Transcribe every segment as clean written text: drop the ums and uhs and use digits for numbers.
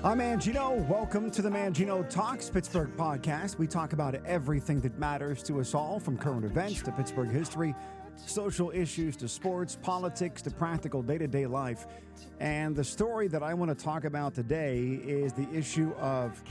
I'm Mangino. Welcome to the Mangino Talks Pittsburgh podcast. We talk about everything that matters to us all, from current events to Pittsburgh history, social issues to sports, politics to practical day-to-day life. And the story that I want to talk about today is the issue of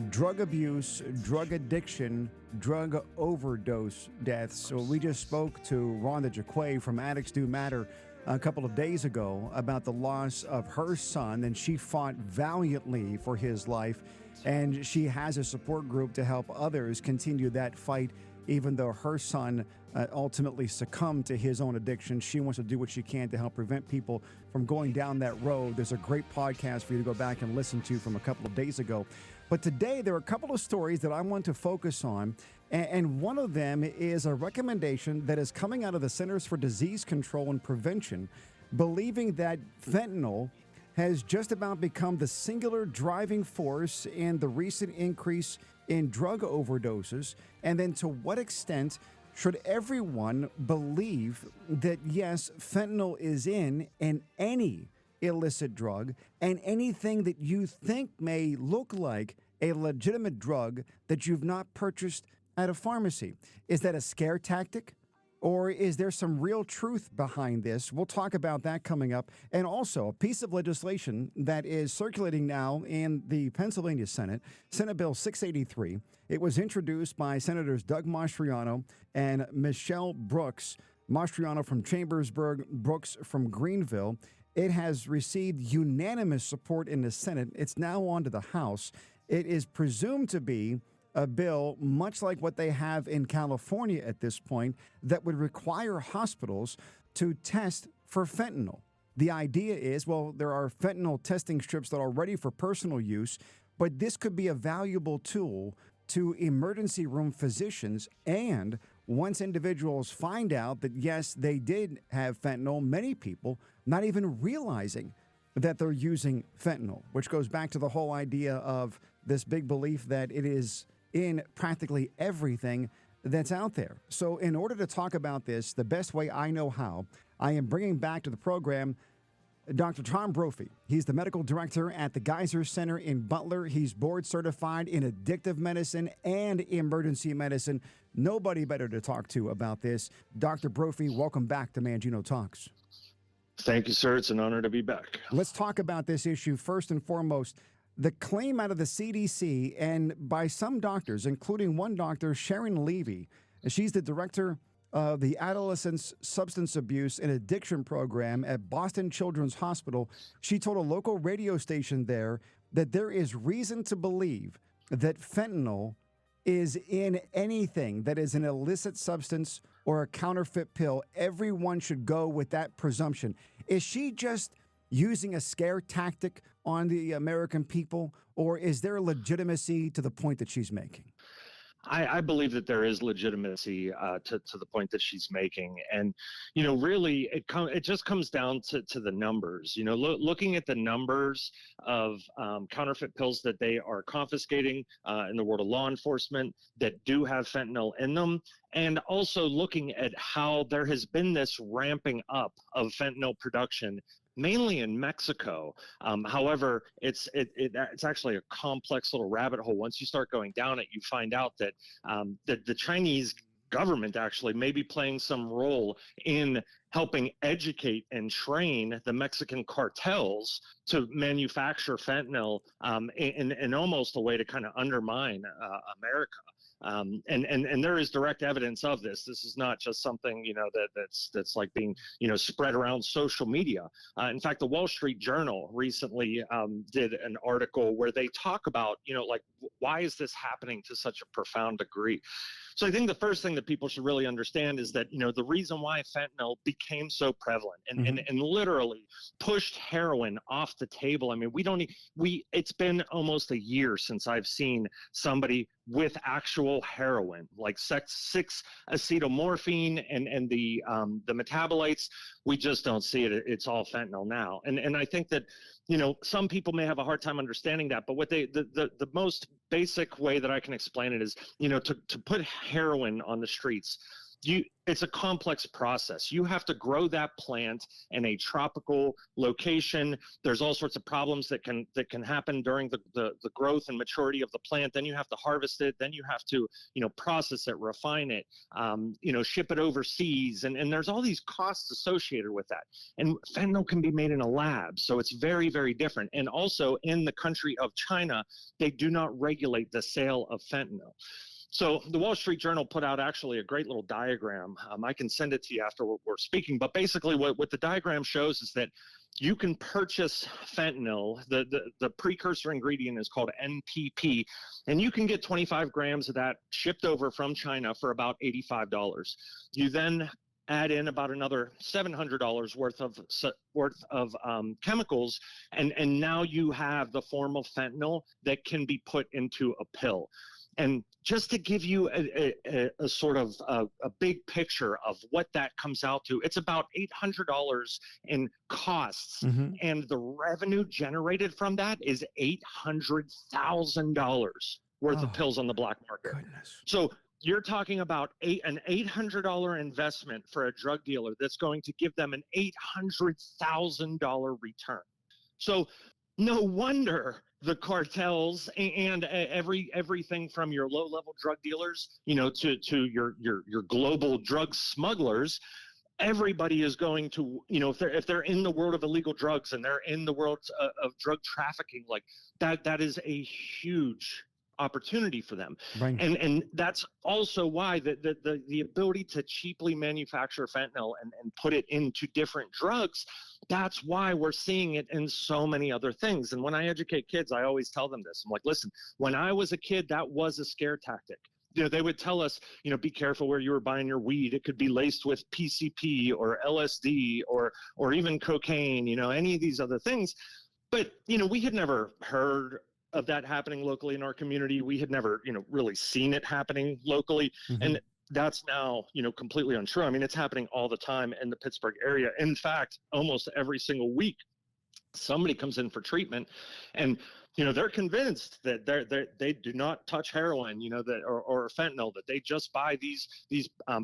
drug abuse, drug addiction, drug overdose deaths. So we just spoke to Rhonda Jaquay from Addicts Do Matter a couple of days ago about the loss of her son, and she fought valiantly for his life, and she has a support group to help others continue that fight. Even though her son ultimately succumbed to his own addiction, she wants to do what she can to help prevent people from going down that road. There's a great podcast for you to go back and listen to from a couple of days ago. But today, there are a couple of stories that I want to focus on, and one of them is a recommendation that is coming out of the Centers for Disease Control and Prevention, believing that fentanyl has just about become the singular driving force in the recent increase in drug overdoses. And then to what extent should everyone believe that, yes, fentanyl is in any illicit drug, and anything that you think may look like a legitimate drug that you've not purchased at a pharmacy? Is that a scare tactic? Or is there some real truth behind this? We'll talk about that coming up. And also a piece of legislation that is circulating now in the Pennsylvania Senate, Senate Bill 683. It was introduced by Senators Doug Mastriano and Michelle Brooks. Mastriano from Chambersburg, Brooks from Greenville. It has received unanimous support in the Senate. It's now on to the House. It is presumed to be a bill much like what they have in California at this point that would require hospitals to test for fentanyl. The idea is, well, there are fentanyl testing strips that are ready for personal use, but this could be a valuable tool to emergency room physicians. And once individuals find out that, yes, they did have fentanyl, many people not even realizing that they're using fentanyl, which goes back to the whole idea of this big belief that it is in practically everything that's out there. So in order to talk about this, the best way I know how, I am bringing back to the program Dr. Trang Brophy. He's the medical director at the Gaiser Center in Butler. He's board certified in addictive medicine and emergency medicine. Nobody better to talk to about this. Dr. Brophy, welcome back to Mangino Talks. Thank you, sir. It's an honor to be back. Let's talk about this issue first and foremost. The claim out of the CDC and by some doctors, including one doctor, Sharon Levy, she's the director of the Adolescent Substance Abuse and Addiction Program at Boston Children's Hospital. She told a local radio station there that there is reason to believe that fentanyl is in anything that is an illicit substance or a counterfeit pill. Everyone should go with that presumption. Is she just using a scare tactic on the American people, or is there legitimacy to the point that she's making? I believe that there is legitimacy to the point that she's making. And, really, it just comes down to the numbers. Looking at the numbers of counterfeit pills that they are confiscating in the world of law enforcement that do have fentanyl in them, and also looking at how there has been this ramping up of fentanyl production mainly in Mexico. However, it's actually a complex little rabbit hole. Once you start going down it, you find out that the Chinese government actually may be playing some role in helping educate and train the Mexican cartels to manufacture fentanyl in almost a way to kind of undermine America. And there is direct evidence of this. This is not just something, that's like being, spread around social media. In fact, the Wall Street Journal recently did an article where they talk about, why is this happening to such a profound degree? So I think the first thing that people should really understand is that, the reason why fentanyl became so prevalent and literally pushed heroin off the table. I mean, it's been almost a year since I've seen somebody with actual heroin, like 6-acetylmorphine and the metabolites. We just don't see it. It's all fentanyl now. And I think that, some people may have a hard time understanding that, but what the most basic way that I can explain it is, to put heroin on the streets, it's a complex process. You have to grow that plant in a tropical location. There's all sorts of problems that can happen during the growth and maturity of the plant. Then you have to harvest it. Then you have to, process it, refine it, ship it overseas. And there's all these costs associated with that. And fentanyl can be made in a lab. So it's very, very different. And also in the country of China, they do not regulate the sale of fentanyl. So the Wall Street Journal put out actually a great little diagram. I can send it to you after we're speaking. But basically what the diagram shows is that you can purchase fentanyl. The precursor ingredient is called NPP, and you can get 25 grams of that shipped over from China for about $85. You then add in about another $700 worth of chemicals, and now you have the form of fentanyl that can be put into a pill. And just to give you a sort of a big picture of what that comes out to, it's about $800 in costs. Mm-hmm. And the revenue generated from that is $800,000 worth of pills on the black market. Goodness. So you're talking about an $800 investment for a drug dealer that's going to give them an $800,000 return. So no wonder the cartels and everything from your low-level drug dealers, to your global drug smugglers, everybody is going to, if they're in the world of illegal drugs and they're in the world of drug trafficking, like that is a huge opportunity for them. Right. And that's also why the ability to cheaply manufacture fentanyl and put it into different drugs, that's why we're seeing it in so many other things. And when I educate kids, I always tell them this. I'm like, listen, when I was a kid, that was a scare tactic. They would tell us, be careful where you were buying your weed. It could be laced with PCP or LSD or even cocaine, any of these other things. But, we had never heard of that happening locally in our community. We had never, really seen it happening locally. Mm-hmm. And that's now, completely untrue. I mean, it's happening all the time in the Pittsburgh area. In fact, almost every single week, somebody comes in for treatment and, they're convinced that they do not touch heroin, or fentanyl, that they just buy these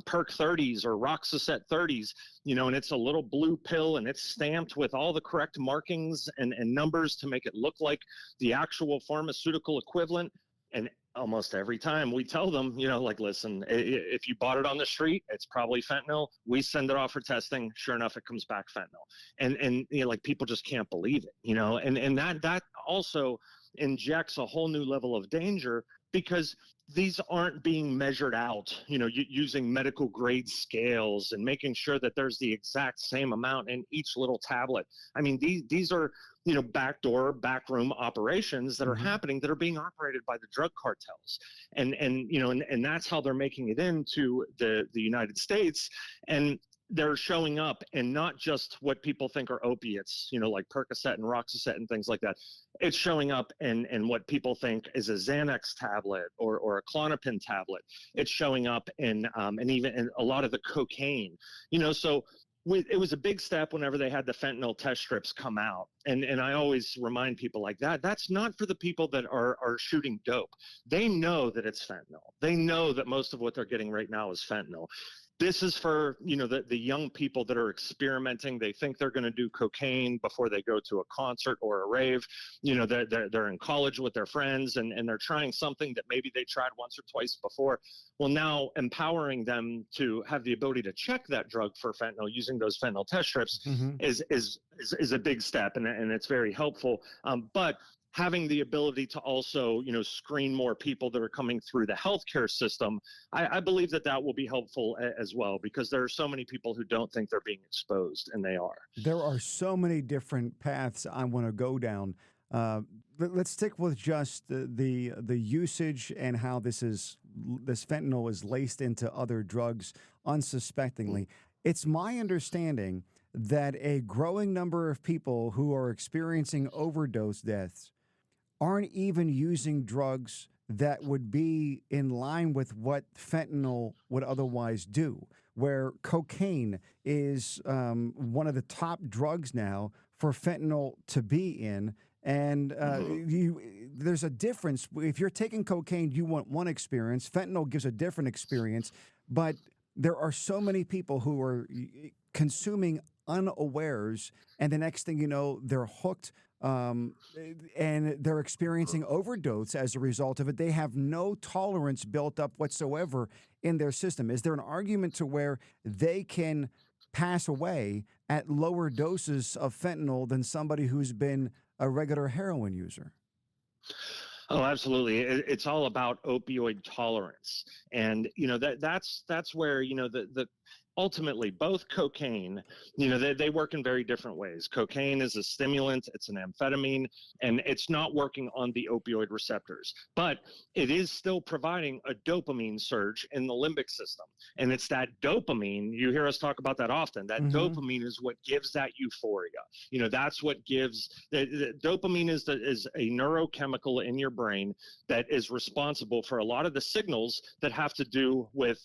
Perk 30s or Roxaset 30s, and it's a little blue pill and it's stamped with all the correct markings and numbers to make it look like the actual pharmaceutical equivalent. And almost every time we tell them, listen, if you bought it on the street, it's probably fentanyl. We send it off for testing. Sure enough, it comes back fentanyl. And people just can't believe it, and that also injects a whole new level of danger because these aren't being measured out, using medical grade scales and making sure that there's the exact same amount in each little tablet. I mean, these are, backroom operations that are happening, that are being operated by the drug cartels. And that's how they're making it into the United States. And they're showing up in not just what people think are opiates, like Percocet and Roxaset and things like that. It's showing up in what people think is a Xanax tablet or a Klonopin tablet. It's showing up in and even in a lot of the cocaine, so it was a big step whenever they had the fentanyl test strips come out. And I always remind people like that's not for the people that are shooting dope. They know that it's fentanyl. They know that most of what they're getting right now is fentanyl. This is for, the young people that are experimenting. They think they're going to do cocaine before they go to a concert or a rave. They're in college with their friends and they're trying something that maybe they tried once or twice before. Well, now empowering them to have the ability to check that drug for fentanyl using those fentanyl test strips is a big step, and it's very helpful. But having the ability to also, screen more people that are coming through the healthcare system, I believe that will be helpful as well, because there are so many people who don't think they're being exposed, and they are. There are so many different paths I want to go down. Let's stick with just the usage and how this fentanyl is laced into other drugs unsuspectingly. It's my understanding that a growing number of people who are experiencing overdose deaths aren't even using drugs that would be in line with what fentanyl would otherwise do, where cocaine is one of the top drugs now for fentanyl to be in. And there's a difference. If you're taking cocaine, you want one experience. Fentanyl gives a different experience. But there are so many people who are consuming unawares, and the next thing you know, they're hooked, and they're experiencing overdose as a result of it. They have no tolerance built up whatsoever in their system. Is there an argument to where they can pass away at lower doses of fentanyl than somebody who's been a regular heroin user? Oh, absolutely. It's all about opioid tolerance. And, that's where, the ultimately both cocaine, they work in very different ways. Cocaine is a stimulant, it's an amphetamine, and it's not working on the opioid receptors, but it is still providing a dopamine surge in the limbic system. And it's that dopamine, you hear us talk about that often, that dopamine is what gives that euphoria. That's what gives, the dopamine is a neurochemical in your brain that is responsible for a lot of the signals that have to do with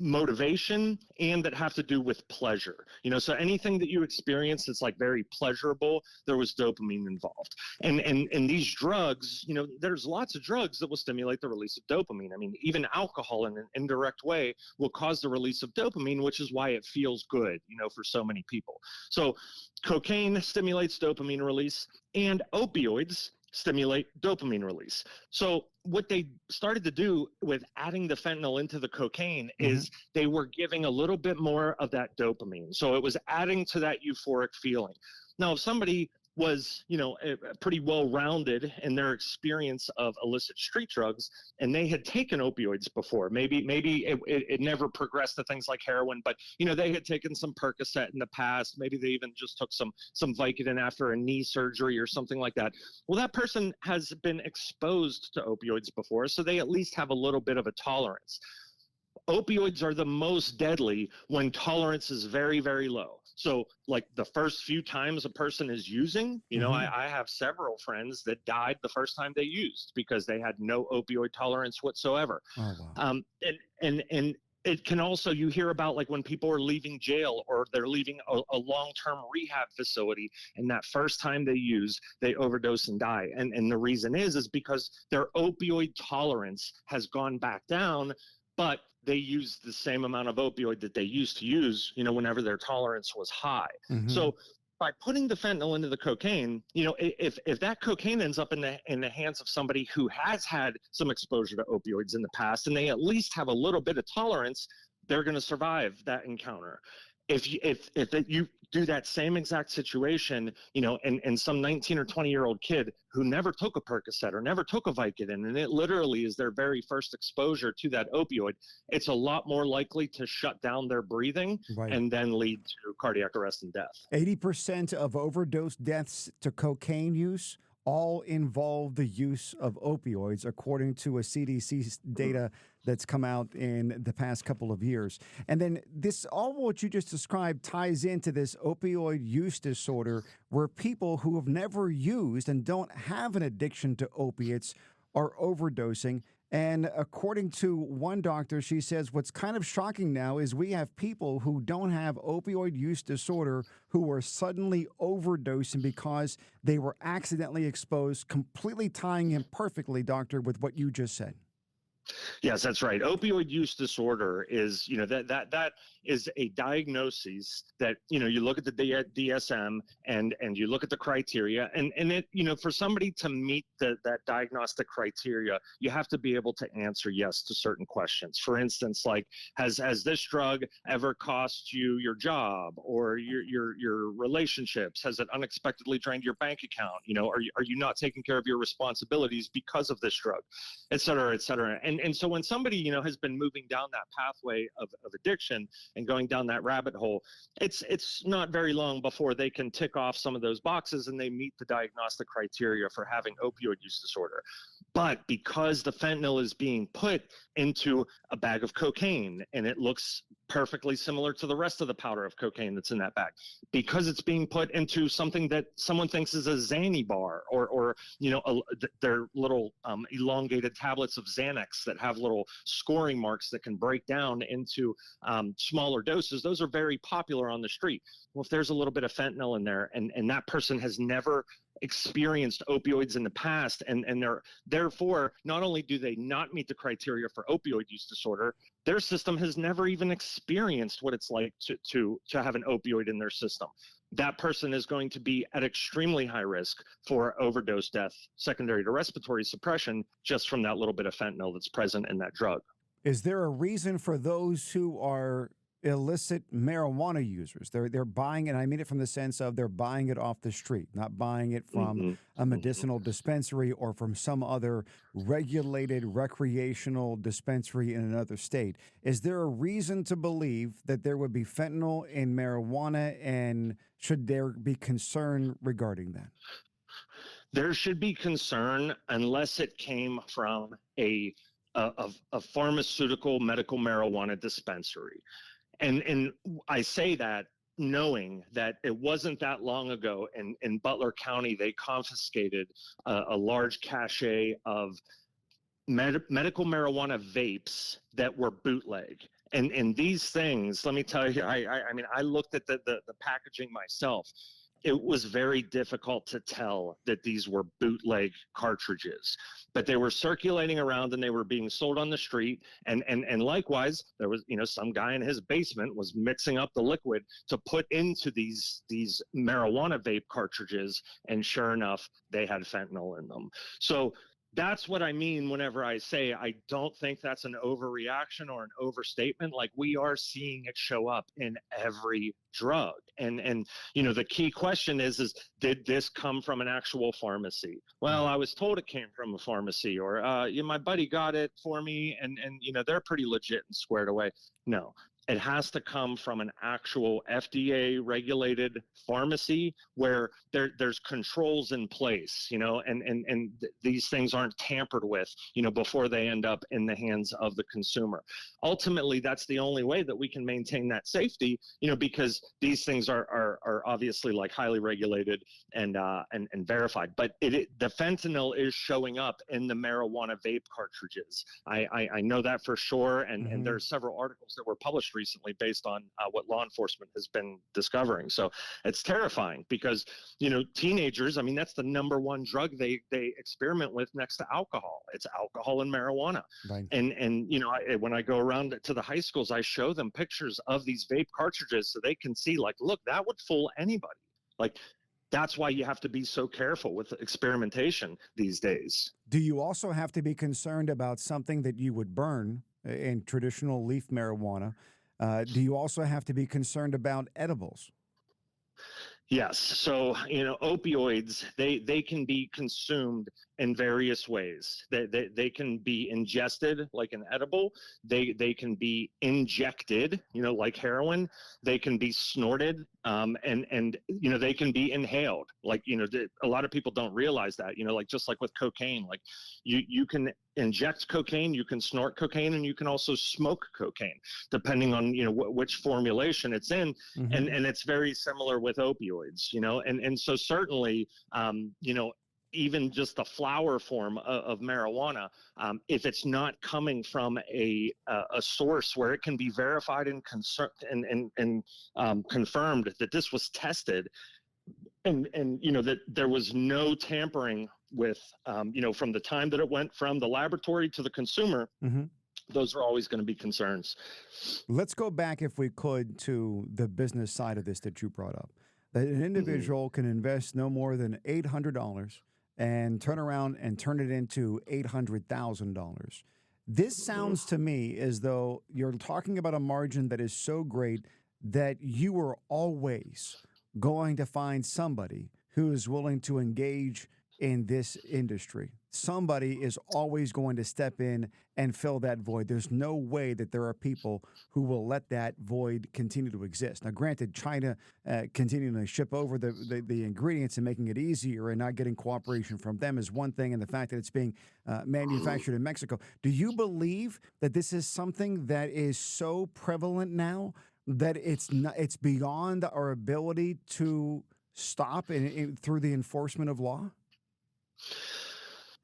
motivation and that have to do with pleasure. So anything that you experience that's like very pleasurable, there was dopamine involved. And these drugs, there's lots of drugs that will stimulate the release of dopamine. I mean, even alcohol in an indirect way will cause the release of dopamine, which is why it feels good, for so many people. So cocaine stimulates dopamine release, and opioids stimulate dopamine release. So what they started to do with adding the fentanyl into the cocaine is they were giving a little bit more of that dopamine. So it was adding to that euphoric feeling. Now, if somebody was, pretty well-rounded in their experience of illicit street drugs, and they had taken opioids before. Maybe it never progressed to things like heroin, but they had taken some Percocet in the past. Maybe they even just took some Vicodin after a knee surgery or something like that. Well, that person has been exposed to opioids before, so they at least have a little bit of a tolerance. Opioids are the most deadly when tolerance is very, very low. So like the first few times a person is using, I have several friends that died the first time they used because they had no opioid tolerance whatsoever. Oh, wow. And it can also, you hear about like when people are leaving jail or they're leaving a long-term rehab facility, and that first time they use, they overdose and die. And the reason is because their opioid tolerance has gone back down, but they use the same amount of opioid that they used to use, whenever their tolerance was high. So by putting the fentanyl into the cocaine, if that cocaine ends up in the hands of somebody who has had some exposure to opioids in the past, and they at least have a little bit of tolerance, they're going to survive that encounter. If you do that same exact situation, and some 19 or 20-year-old kid who never took a Percocet or never took a Vicodin, and it literally is their very first exposure to that opioid, it's a lot more likely to shut down their breathing and then lead to cardiac arrest and death. 80% of overdose deaths to cocaine use all involve the use of opioids, according to a CDC data that's come out in the past couple of years. And then this, all what you just described ties into this opioid use disorder, where people who have never used and don't have an addiction to opiates are overdosing. And according to one doctor, she says what's kind of shocking now is we have people who don't have opioid use disorder who are suddenly overdosing because they were accidentally exposed, completely tying in perfectly, doctor, with what you just said. Yes, that's right. Opioid use disorder is, that is a diagnosis that, you look at the DSM and you look at the criteria, and it, for somebody to meet that diagnostic criteria, you have to be able to answer yes to certain questions. For instance, like, has this drug ever cost you your job or your relationships? Has it unexpectedly drained your bank account? Are you not taking care of your responsibilities because of this drug, et cetera, et cetera. And so when somebody, has been moving down that pathway of addiction and going down that rabbit hole, it's not very long before they can tick off some of those boxes and they meet the diagnostic criteria for having opioid use disorder. But because the fentanyl is being put into a bag of cocaine and it looks perfectly similar to the rest of the powder of cocaine that's in that bag, because it's being put into something that someone thinks is a Xanny bar or their little elongated tablets of Xanax that have little scoring marks that can break down into smaller doses, those are very popular on the street. Well, if there's a little bit of fentanyl in there and that person has never experienced opioids in the past, and they're therefore not only do they not meet the criteria for opioid use disorder, their system has never even experienced what it's like to have an opioid in their system. That person is going to be at extremely high risk for overdose death secondary to respiratory suppression just from that little bit of fentanyl that's present in that drug. Is there a reason for those who are illicit marijuana users? They're buying it. I mean it from the sense of they're buying it off the street, not buying it from a medicinal dispensary or from some other regulated recreational dispensary in another state. Is there a reason to believe that there would be fentanyl in marijuana, and should there be concern regarding that? There should be concern unless it came from a pharmaceutical medical marijuana dispensary. And I say that knowing that it wasn't that long ago in Butler County, they confiscated a large cache of medical marijuana vapes that were bootleg. And these things, let me tell you, I mean, I looked at the packaging myself. It was very difficult to tell that these were bootleg cartridges, but they were circulating around and they were being sold on the street. And likewise, there was, some guy in his basement was mixing up the liquid to put into these marijuana vape cartridges. And sure enough, they had fentanyl in them. So that's what I mean whenever I say I don't think that's an overreaction or an overstatement. Like, we are seeing it show up in every drug. And the key question is did this come from an actual pharmacy? Well, I was told it came from a pharmacy, or my buddy got it for me, and they're pretty legit and squared away. No. It has to come from an actual FDA regulated pharmacy where there's controls in place, and these things aren't tampered with, before they end up in the hands of the consumer. Ultimately, that's the only way that we can maintain that safety, because these things are obviously like highly regulated and verified. But the fentanyl is showing up in the marijuana vape cartridges. I know that for sure, and there are several articles that were published recently based on what law enforcement has been discovering. So it's terrifying because, teenagers, I mean, that's the number one drug they experiment with next to alcohol. It's alcohol and marijuana. Right. And when I go around to the high schools, I show them pictures of these vape cartridges so they can see, like, look, that would fool anybody. Like, that's why you have to be so careful with experimentation these days. Do you also have to be concerned about something that you would burn in traditional leaf marijuana? Do you also have to be concerned about edibles? Yes. So, opioids, they can be consumed in various ways. They can be ingested like an edible. They can be injected, like heroin. They can be snorted, and they can be inhaled. Like, a lot of people don't realize that, like just like with cocaine, like you can inject cocaine, you can snort cocaine, and you can also smoke cocaine, depending on which formulation it's in. And it's very similar with opioids, and so certainly even just the flower form of marijuana, if it's not coming from a source where it can be verified and confirmed that this was tested, and that there was no tampering with, from the time that it went from the laboratory to the consumer, those are always going to be concerns. Let's go back, if we could, to the business side of this that you brought up. That an individual can invest no more than $800 and turn around and turn it into $800,000. This sounds to me as though you're talking about a margin that is so great that you are always going to find somebody who is willing to engage in this industry. Somebody is always going to step in and fill that void. There's no way that there are people who will let that void continue to exist. Now, granted, China continuing to ship over the ingredients and making it easier and not getting cooperation from them is one thing, and the fact that it's being manufactured in Mexico. Do you believe that this is something that is so prevalent now that it's beyond our ability to stop through the enforcement of law?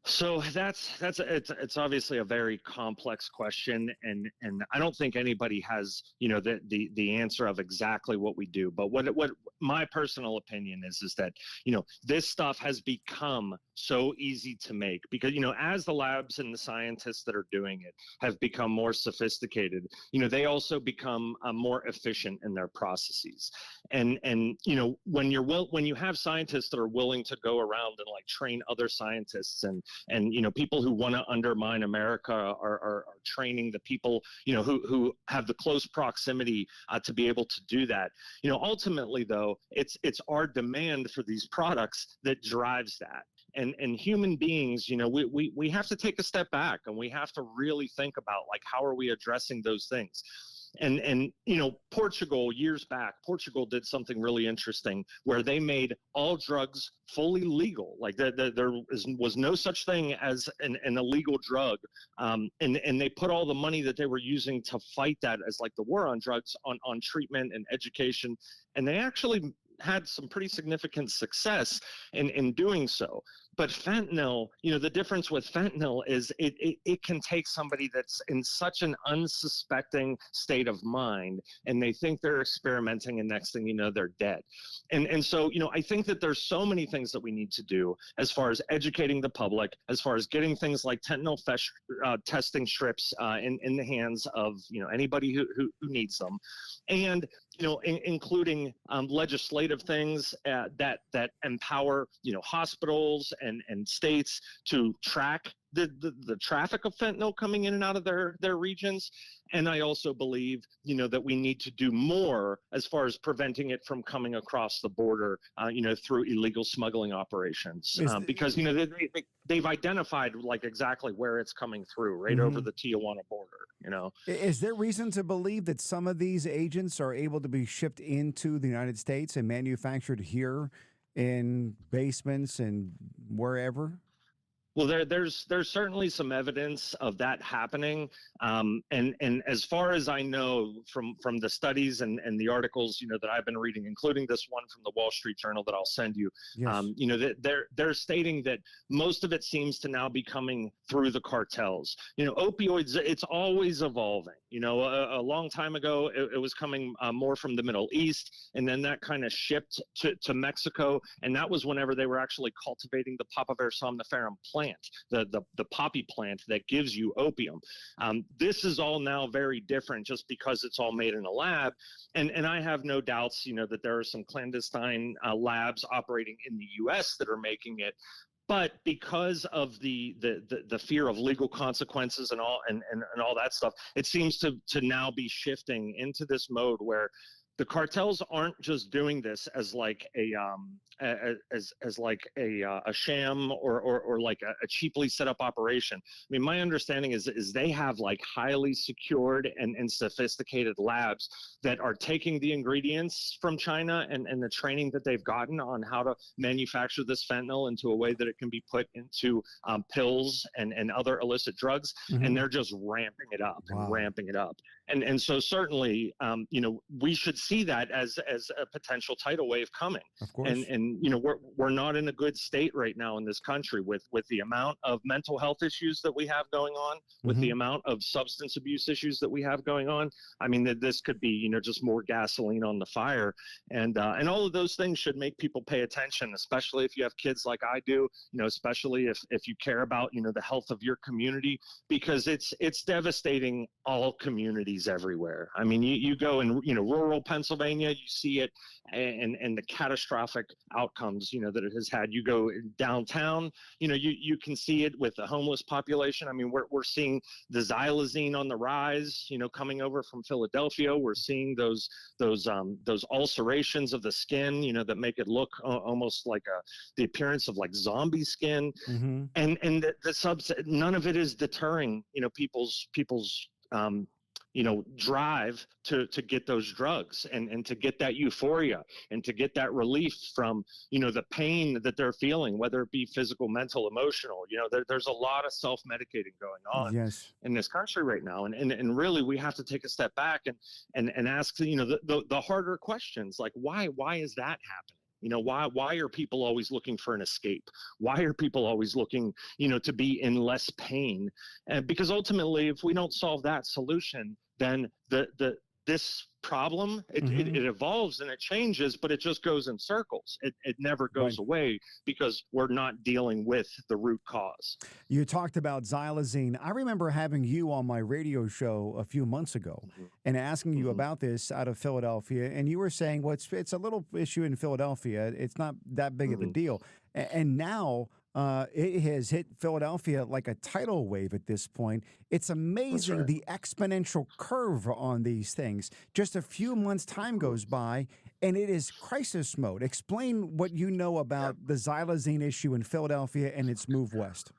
So it's obviously a very complex question, and I don't think anybody has the answer of exactly what we do. But what my personal opinion is that this stuff has become so easy to make because as the labs and the scientists that are doing it have become more sophisticated, they also become more efficient in their processes. And when you have scientists that are willing to go around and like train other scientists and people who want to undermine America are training the people who have the close proximity to be able to do that. Ultimately though, it's our demand for these products that drives that. And human beings, we have to take a step back and we have to really think about like how are we addressing those things. And Portugal, years back, Portugal did something really interesting where they made all drugs fully legal. Like there was no such thing as an illegal drug. And they put all the money that they were using to fight that as like the war on drugs on treatment and education. And they actually had some pretty significant success in doing so. But fentanyl, the difference with fentanyl is it can take somebody that's in such an unsuspecting state of mind and they think they're experimenting and next thing you know, they're dead. And so, I think that there's so many things that we need to do as far as educating the public, as far as getting things like fentanyl testing strips in the hands of, anybody who needs them. And including legislative things that empower, that and states to track the traffic of fentanyl coming in and out of their regions. And I also believe, that we need to do more as far as preventing it from coming across the border, through illegal smuggling operations, because, they've identified like exactly where it's coming through right over the Tijuana border, Is there reason to believe that some of these agents are able to be shipped into the United States and manufactured here in basements and wherever? Well, there's certainly some evidence of that happening, and as far as I know from the studies and the articles that I've been reading, including this one from the Wall Street Journal that I'll send you, yes. That they're stating that most of it seems to now be coming through the cartels. Opioids, it's always evolving. A long time ago it was coming more from the Middle East, and then that kind of shipped to Mexico, and that was whenever they were actually cultivating the papaver somniferum plant. The poppy plant that gives you opium. This is all now very different just because it's all made in a lab. And I have no doubts, that there are some clandestine labs operating in the U.S. that are making it. But because of the fear of legal consequences and all that stuff, it seems to now be shifting into this mode where the cartels aren't just doing this as like a sham or like a cheaply set up operation. I mean, my understanding is they have like highly secured and sophisticated labs that are taking the ingredients from China and the training that they've gotten on how to manufacture this fentanyl into a way that it can be put into pills and other illicit drugs, and they're just ramping it up and ramping it up. And so certainly, we should see that as a potential tidal wave coming. Of course. And we're not in a good state right now in this country with the amount of mental health issues that we have going on, with the amount of substance abuse issues that we have going on. I mean, that this could be, just more gasoline on the fire. And all of those things should make people pay attention, especially if you have kids like I do, especially if you care about, the health of your community, because it's devastating all communities everywhere. I mean, you go in, rural Pennsylvania, you see it, and the catastrophic outcomes, that it has had. You go downtown, you can see it with the homeless population. I mean, we're seeing the xylazine on the rise, coming over from Philadelphia. We're seeing those ulcerations of the skin, that make it look almost like the appearance of like zombie skin. And the none of it is deterring, people's drive to get those drugs and to get that euphoria and to get that relief from, the pain that they're feeling, whether it be physical, mental, emotional. There's a lot of self-medicating going on in this country right now. And really, we have to take a step back and ask, the harder questions, like why is that happening? Why are people always looking for an escape? Why are people always looking, to be in less pain? And because ultimately, if we don't solve that solution, then this problem, it evolves and it changes, but it just goes in circles. It never goes away because we're not dealing with the root cause. You talked about xylazine. I remember having you on my radio show a few months ago and asking you about this out of Philadelphia, and you were saying, well, it's a little issue in Philadelphia. It's not that big of a deal. And now it has hit Philadelphia like a tidal wave at this point. It's amazing the exponential curve on these things. Just a few months' time goes by, and it is crisis mode. Explain what you know about the xylazine issue in Philadelphia and its move west.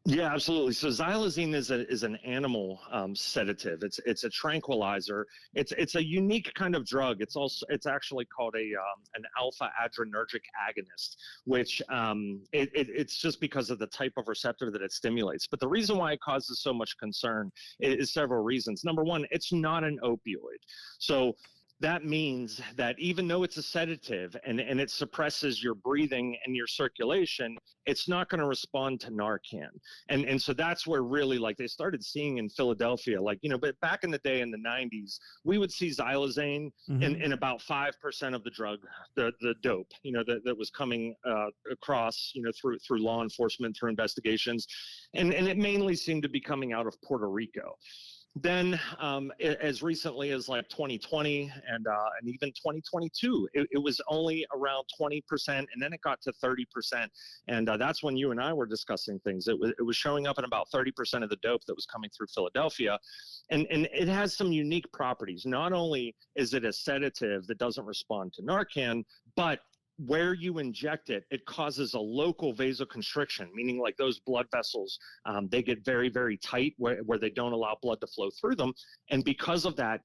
Yeah, absolutely. So xylazine is an animal sedative. It's a tranquilizer. It's a unique kind of drug. It's actually called an alpha adrenergic agonist, which it's just because of the type of receptor that it stimulates. But the reason why it causes so much concern is several reasons. Number one, it's not an opioid. So that means that even though it's a sedative and it suppresses your breathing and your circulation, it's not going to respond to Narcan. And so that's where really they started seeing in Philadelphia, but back in the day in the 90s, we would see xylazine in about 5% of the drug, the dope, that was coming across, through law enforcement, through investigations. And it mainly seemed to be coming out of Puerto Rico. Then as recently as 2020 and even 2022, it was only around 20%, and then it got to 30%. And that's when you and I were discussing things. It was showing up in about 30% of the dope that was coming through Philadelphia. And it has some unique properties. Not only is it a sedative that doesn't respond to Narcan, but where you inject it, it causes a local vasoconstriction, meaning those blood vessels, they get very, very tight where they don't allow blood to flow through them. And because of that,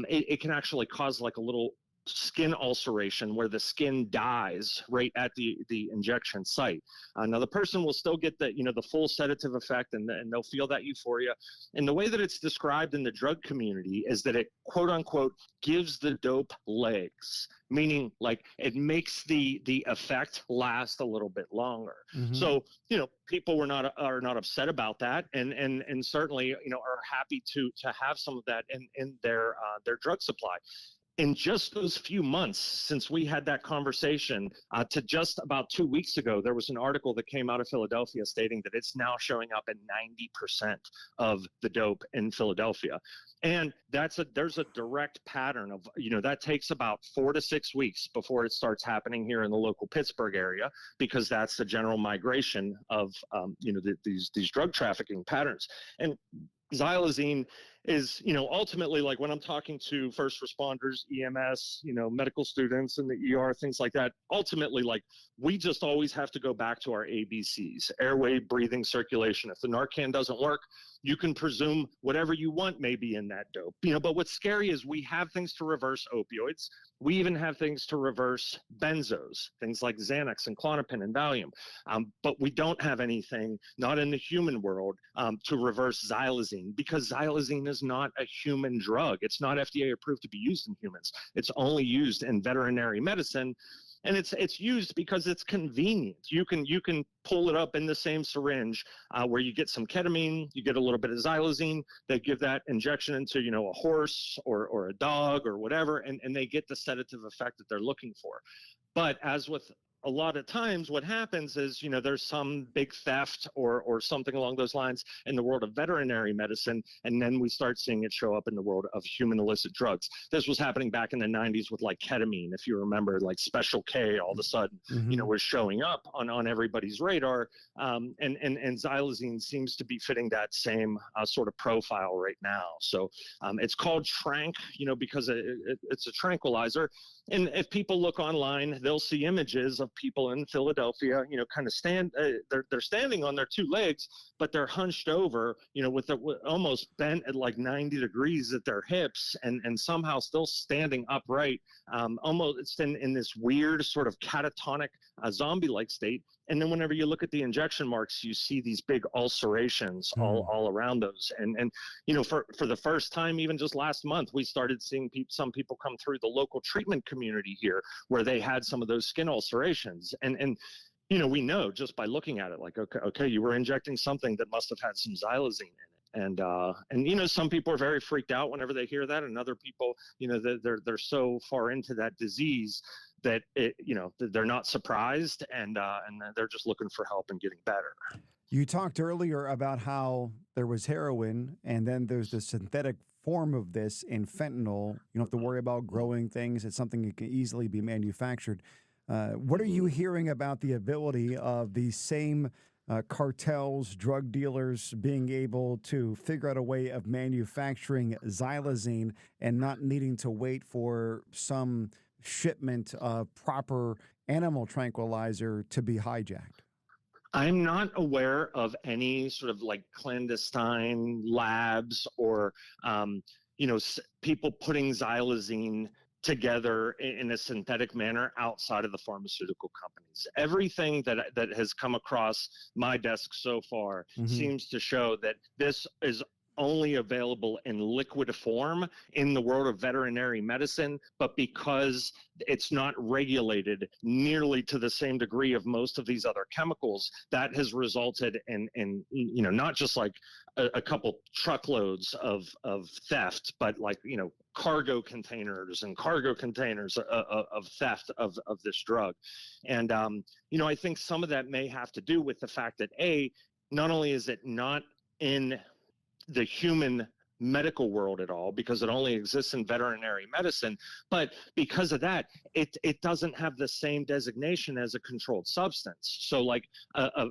it can actually cause a little skin ulceration where the skin dies right at the injection site. Now the person will still get the full sedative effect and they'll feel that euphoria. And the way that it's described in the drug community is that it, quote unquote, gives the dope legs, meaning it makes the effect last a little bit longer. So, people are not upset about that and certainly, are happy to have some of that in their drug supply. In just those few months since we had that conversation to just about 2 weeks ago, there was an article that came out of Philadelphia stating that it's now showing up in 90% of the dope in Philadelphia. And there's a direct pattern of, that takes about 4 to 6 weeks before it starts happening here in the local Pittsburgh area, because that's the general migration of, these drug trafficking patterns. And xylazine is, ultimately, when I'm talking to first responders, EMS, medical students in the ER, things like that, ultimately, we just always have to go back to our ABCs: airway, breathing, circulation. If the Narcan doesn't work, you can presume whatever you want may be in that dope. But what's scary is we have things to reverse opioids. We even have things to reverse benzos, things like Xanax and Klonopin and Valium. But we don't have anything, not in the human world, to reverse xylazine, because xylazine is not a human drug. It's not FDA approved to be used in humans. It's only used in veterinary medicine. And it's used because it's convenient. You can pull it up in the same syringe where you get some ketamine, you get a little bit of xylazine. They give that injection into a horse or a dog or whatever, and they get the sedative effect that they're looking for. But as with a lot of times what happens is, there's some big theft or something along those lines in the world of veterinary medicine, and then we start seeing it show up in the world of human illicit drugs. This was happening back in the 90s with ketamine, if you remember, Special K all of a sudden, was showing up on everybody's radar, and xylazine seems to be fitting that same sort of profile right now. So it's called Trang, because it's a tranquilizer. And if people look online, they'll see images of people in Philadelphia, kind of they're standing on their two legs, but they're hunched over, with almost bent at 90 degrees at their hips and somehow still standing upright. Almost it's in this weird sort of catatonic zombie-like state, And then whenever you look at the injection marks, you see these big ulcerations all around those. And for the first time, even just last month, we started seeing some people come through the local treatment community here where they had some of those skin ulcerations. And we know just by looking at it, like, okay, you were injecting something that must have had some xylazine in it. And some people are very freaked out whenever they hear that, and other people, they're so far into that disease that they're not surprised, and they're just looking for help and getting better. You talked earlier about how there was heroin, and then there's the synthetic form of this in fentanyl. You don't have to worry about growing things. It's something that can easily be manufactured. What are you hearing about the ability of these same cartels, drug dealers being able to figure out a way of manufacturing xylazine and not needing to wait for some shipment of proper animal tranquilizer to be hijacked? I'm not aware of any sort of like clandestine labs or, people putting xylazine together in a synthetic manner outside of the pharmaceutical companies. Everything that has come across my desk so far seems to show that this is only available in liquid form in the world of veterinary medicine, but because it's not regulated nearly to the same degree of most of these other chemicals, that has resulted in not just like a couple truckloads of theft, but like, cargo containers of theft of this drug. And, I think some of that may have to do with the fact that not only is it not in the human medical world at all, because it only exists in veterinary medicine, but because of that, it doesn't have the same designation as a controlled substance. So like a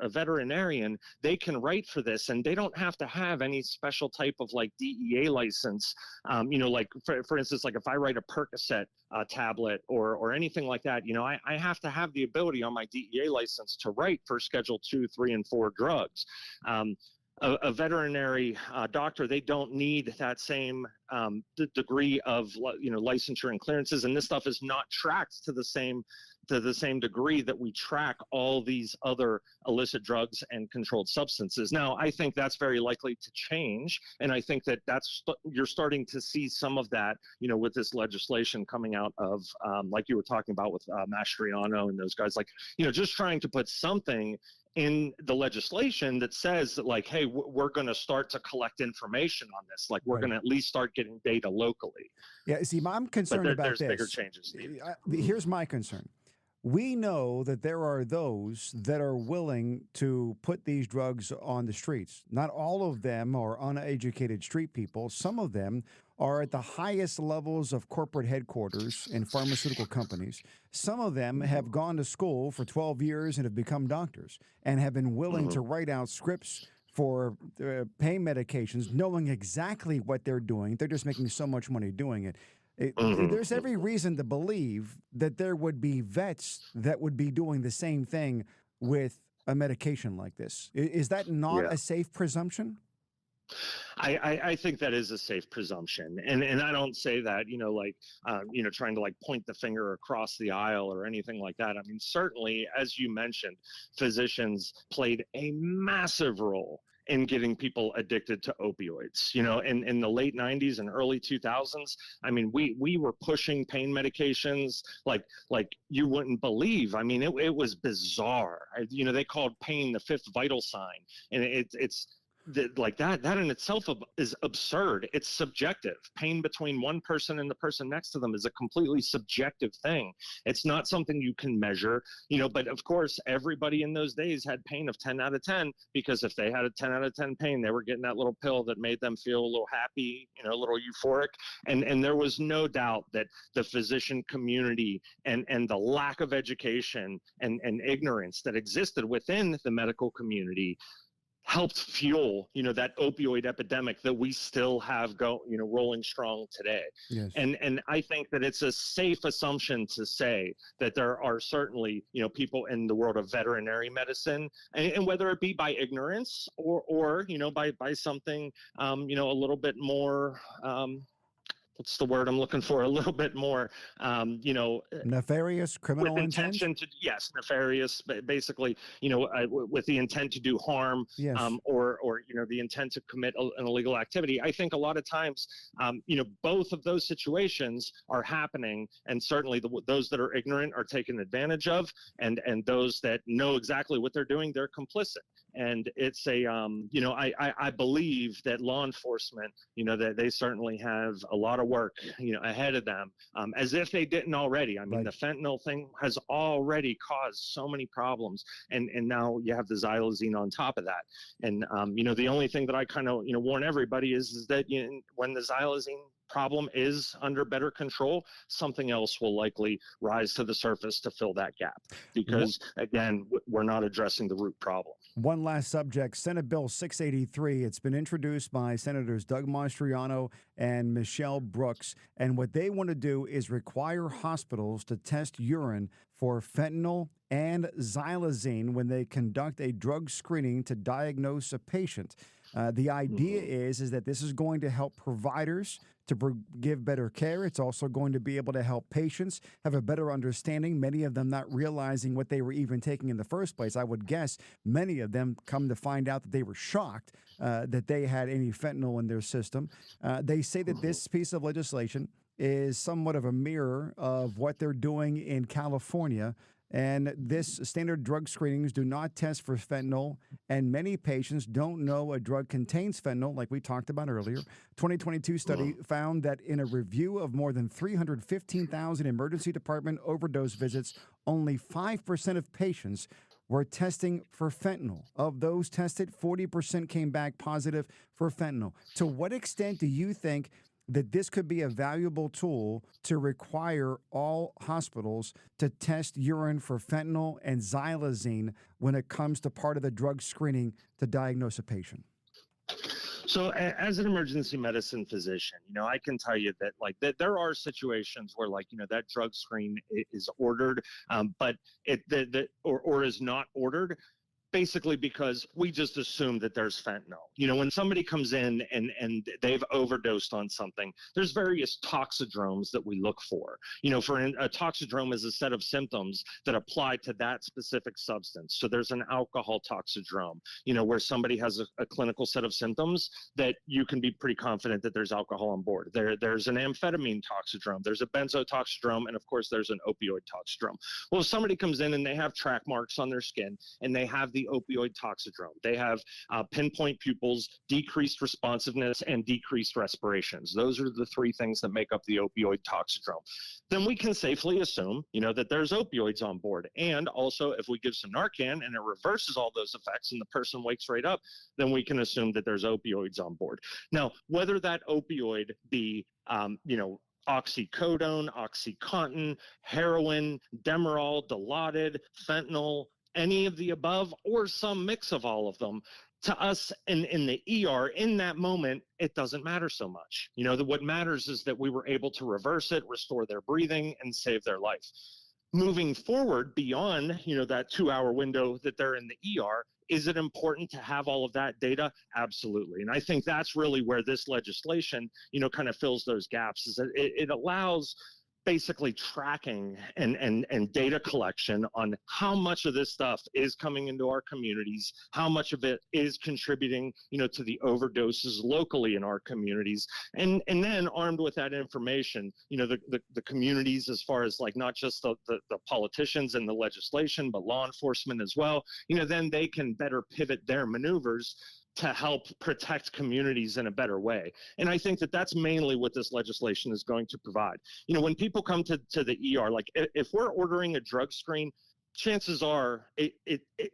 veterinarian, they can write for this, and they don't have to have any special type of like DEA license. Like for instance, like if I write a Percocet tablet or anything like that, I have to have the ability on my DEA license to write for Schedule 2, 3, and 4 drugs. A veterinary doctor, they don't need that same degree of licensure and clearances, and this stuff is not tracked to the same degree that we track all these other illicit drugs and controlled substances. Now, I think that's very likely to change, and I think that you're starting to see some of that, with this legislation coming out of, like you were talking about with Mastriano and those guys, like, just trying to put something in the legislation that says that, like, hey, we're going to start to collect information on this. Like, we're going to at least start getting data locally. Yeah, see, I'm concerned about this. There's bigger changes needed. Here's my concern. We know that there are those that are willing to put these drugs on the streets. Not all of them are uneducated street people. Some of them are at the highest levels of corporate headquarters in pharmaceutical companies. Some of them have gone to school for 12 years and have become doctors and have been willing to write out scripts for pain medications, knowing exactly what they're doing. They're just making so much money doing it. There's every reason to believe that there would be vets that would be doing the same thing with a medication like this. Is that not a safe presumption? I think that is a safe presumption. And I don't say that, trying to like point the finger across the aisle or anything like that. I mean, certainly, as you mentioned, physicians played a massive role in getting people addicted to opioids. In the late 90s and early 2000s, I mean, we were pushing pain medications like you wouldn't believe. I mean, it was bizarre. They called pain the fifth vital sign, and it's like that in itself is absurd. It's subjective. Pain between one person and the person next to them is a completely subjective thing. It's not something you can measure, but of course everybody in those days had pain of 10 out of 10, because if they had a 10 out of 10 pain, they were getting that little pill that made them feel a little happy, a little euphoric. And there was no doubt that the physician community and the lack of education and ignorance that existed within the medical community helped fuel, that opioid epidemic that we still have rolling strong today. Yes. And I think that it's a safe assumption to say that there are certainly, people in the world of veterinary medicine, and whether it be by ignorance or by something, a little bit more, what's the word I'm looking for? A little bit more, Nefarious criminal with intent? intention to, yes, nefarious, basically, with the intent to do harm, Yes. or the intent to commit an illegal activity. I think a lot of times, both of those situations are happening, and certainly those that are ignorant are taken advantage of, and those that know exactly what they're doing, they're complicit. And it's I believe that law enforcement, that they certainly have a lot of work, ahead of them, as if they didn't already. I mean, Right. the fentanyl thing has already caused so many problems, and now you have the xylazine on top of that. And the only thing that I kind of warn everybody is that when the xylazine problem is under better control, something else will likely rise to the surface to fill that gap, because again, we're not addressing the root problem. One last subject, Senate Bill 683. It's been introduced by Senators Doug Mastriano and Michelle Brooks. And what they want to do is require hospitals to test urine for fentanyl and xylazine when they conduct a drug screening to diagnose a patient. The idea is that this is going to help providers to give better care. It's also going to be able to help patients have a better understanding, many of them not realizing what they were even taking in the first place. I would guess many of them come to find out that they were shocked that they had any fentanyl in their system. They say that this piece of legislation is somewhat of a mirror of what they're doing in California. And this standard drug screenings do not test for fentanyl, and many patients don't know a drug contains fentanyl, like we talked about earlier. 2022 study found that in a review of more than 315,000 emergency department overdose visits, only 5% of patients were testing for fentanyl. Of those tested, 40% came back positive for fentanyl. To what extent do you think that this could be a valuable tool to require all hospitals to test urine for fentanyl and xylazine when it comes to part of the drug screening to diagnose a patient? So as an emergency medicine physician, I can tell you that that there are situations where that drug screen is ordered, but or is not ordered, basically because we just assume that there's fentanyl. When somebody comes in and they've overdosed on something, there's various toxidromes that we look for. A toxidrome is a set of symptoms that apply to that specific substance. So there's an alcohol toxidrome, where somebody has a clinical set of symptoms that you can be pretty confident that there's alcohol on board. There's an amphetamine toxidrome, there's a benzotoxidrome, and of course there's an opioid toxidrome. Well, if somebody comes in and they have track marks on their skin and they have the opioid toxidrome, they have pinpoint pupils, decreased responsiveness, and decreased respirations. Those are the three things that make up the opioid toxidrome. Then we can safely assume, that there's opioids on board. And also, if we give some Narcan and it reverses all those effects and the person wakes right up, then we can assume that there's opioids on board. Now, whether that opioid be, oxycodone, OxyContin, heroin, Demerol, Dilaudid, fentanyl, any of the above, or some mix of all of them, to us in the ER in that moment, it doesn't matter so much. What matters is that we were able to reverse it, restore their breathing, and save their life. Moving forward beyond, that 2-hour window that they're in the ER, is it important to have all of that data? Absolutely. And I think that's really where this legislation, kind of fills those gaps, is that it allows basically tracking and data collection on how much of this stuff is coming into our communities, how much of it is contributing, to the overdoses locally in our communities. And then armed with that information, the communities, as far as not just the politicians and the legislation, but law enforcement as well, then they can better pivot their maneuvers to help protect communities in a better way. And I think that that's mainly what this legislation is going to provide. When people come to the ER, if we're ordering a drug screen, chances are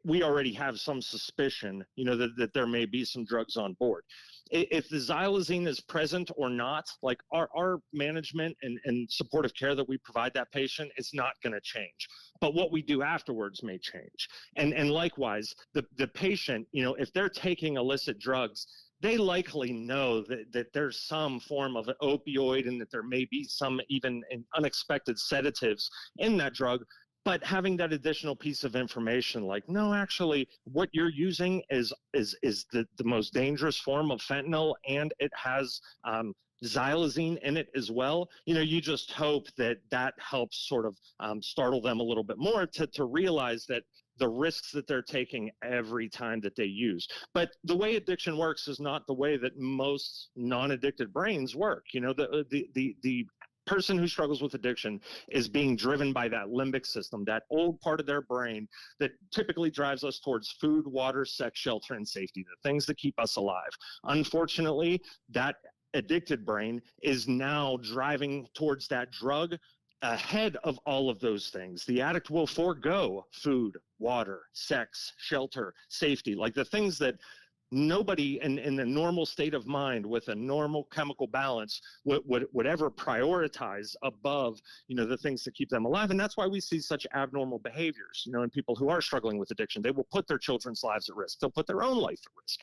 we already have some suspicion, that there may be some drugs on board. If the xylazine is present or not, our management and supportive care that we provide that patient is not going to change. But what we do afterwards may change. And likewise, the patient, if they're taking illicit drugs, they likely know that there's some form of an opioid and that there may be some even unexpected sedatives in that drug. But having that additional piece of information, no, actually, what you're using is the most dangerous form of fentanyl, and it has xylazine in it as well, you just hope that that helps sort of startle them a little bit more to realize that the risks that they're taking every time that they use. But the way addiction works is not the way that most non-addicted brains work. The person who struggles with addiction is being driven by that limbic system, that old part of their brain that typically drives us towards food, water, sex, shelter, and safety, the things that keep us alive. Unfortunately, that addicted brain is now driving towards that drug ahead of all of those things. The addict will forego food, water, sex, shelter, safety, like the things that nobody in a normal state of mind with a normal chemical balance would ever prioritize above, the things that keep them alive. And that's why we see such abnormal behaviors, in people who are struggling with addiction. They will put their children's lives at risk. They'll put their own life at risk,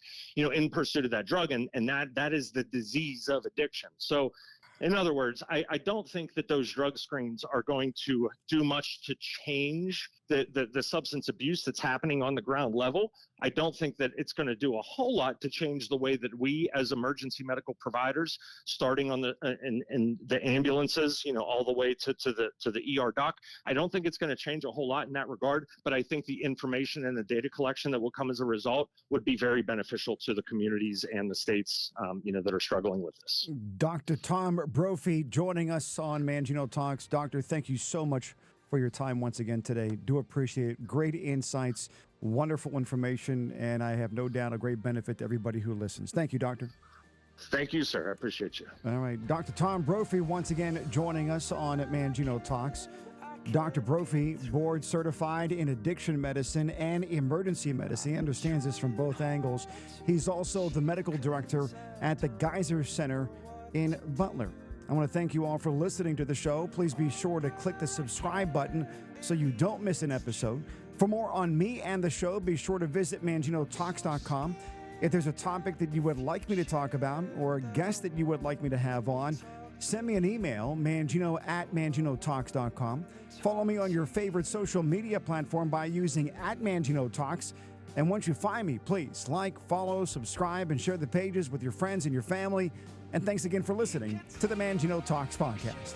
in pursuit of that drug. And that is the disease of addiction. So in other words, I don't think that those drug screens are going to do much to change the substance abuse that's happening on the ground level. I don't think that it's going to do a whole lot to change the way that we as emergency medical providers, starting on in the ambulances, all the way to the ER doc. I don't think it's going to change a whole lot in that regard, but I think the information and the data collection that will come as a result would be very beneficial to the communities and the states, that are struggling with this. Dr. Tom Brophy joining us on Mangino Talks. Doctor, thank you so much for your time once again today. Do appreciate it. Great insights, wonderful information, and I have no doubt a great benefit to everybody who listens. Thank you, Doctor. Thank you, sir. I appreciate you. All right. Dr. Tom Brophy once again joining us on Mangino Talks. Dr. Brophy, board certified in addiction medicine and emergency medicine. He understands this from both angles. He's also the medical director at the Gaiser Center in Butler. I want to thank you all for listening to the show. Please be sure to click the subscribe button so you don't miss an episode. For more on me and the show, be sure to visit manginotalks.com. If there's a topic that you would like me to talk about or a guest that you would like me to have on, send me an email, mangino@manginotalks.com. Follow me on your favorite social media platform by using @ManginoTalks. And once you find me, please like, follow, subscribe, and share the pages with your friends and your family. And thanks again for listening to the Mangino Talks podcast.